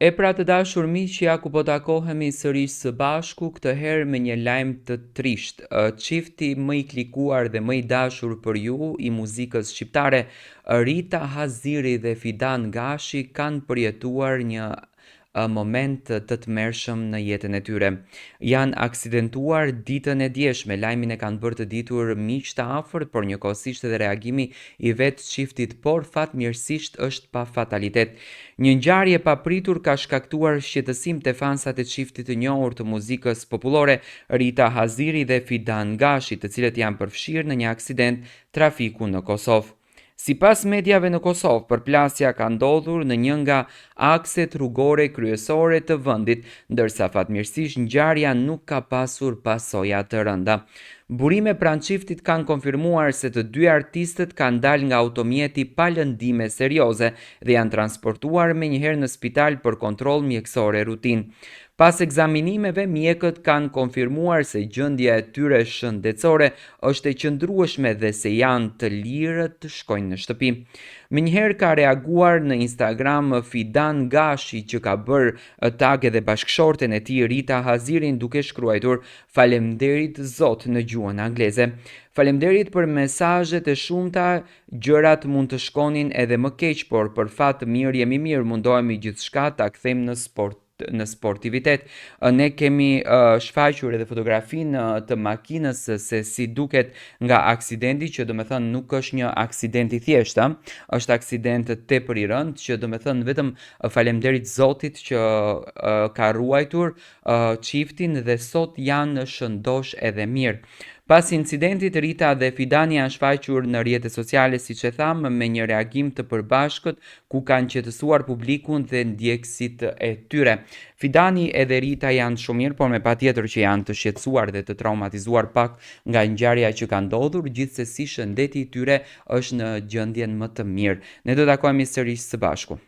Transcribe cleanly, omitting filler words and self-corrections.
E pra të dashur miq, ja ku po takohemi sërish së bashku, këtë herë me një lajm të trisht. Çifti më i klikuar dhe më i dashur për ju i muzikës shqiptare, Rita Haziri dhe Fidan Gashi kanë përjetuar një moment të tmerrshëm në jetën e tyre. Janë aksidentuar ditën e djeshme, lajmin e kanë bërë të ditur miq të afërt, por njëkohësisht edhe reagimi i vetë çiftit, por fatmirësisht është pa fatalitet. Një ngjarje e papritur ka shkaktuar shqetësim te fansat e çiftit të njohur të muzikës popullore, Rita Haziri dhe Fidan Gashi, të cilët janë përfshirë në një aksident trafiku në Kosovë. Sipas mediave në Kosovë, përplasja ka ndodhur në një nga akset rrugore kryesore të vendit, ndërsa fatmirësisht ngjarja nuk ka pasur pasoja të rënda. Burime pranë çiftit kanë konfirmuar se të dy artistët kanë dalë nga automjeti pa lëndime serioze dhe janë transportuar menjëherë në spital për kontroll mjekësor e rutinë. Pas ekzaminimeve, mjekët kanë konfirmuar se gjendja e tyre shëndetësore është e qëndrueshme dhe se janë të lirë të shkojnë në shtëpi. Menjëherë ka reaguar në Instagram Fidan Gashi, që ka bërë tag edhe bashkëshorten e tij Rita Hazirin duke shkruar "Faleminderit Zot" në gjuhën angleze. Faleminderit për mesazhet e shumta, gjërat mund të shkonin edhe më keq, por për fat mirë jemi mirë, mundohemi gjithçka ta kthejmë në sportivitet. Ne kemi shfaqur edhe fotografinë të makinës se si duket nga aksidenti, që do me thënë nuk është një aksident i thjeshtë, është aksident tepër i rënd, që do me thënë vetëm faleminderit Zotit që ka ruajtur çiftin dhe sot janë shëndosh edhe mirë. Pas incidentit, Rita dhe Fidani janë shfaqur në rrjetet sociale, siç e tham, me një reagim të përbashkët ku kanë qetësuar publikun dhe ndjekësit e tyre. Fidani edhe Rita janë shumë mirë, por me patjetër që janë të shqetësuar dhe të traumatizuar pak nga ngjarja që ka ndodhur, gjithsesi shëndeti i tyre është në gjendjen më të mirë. Ne do takohemi sërish së bashku.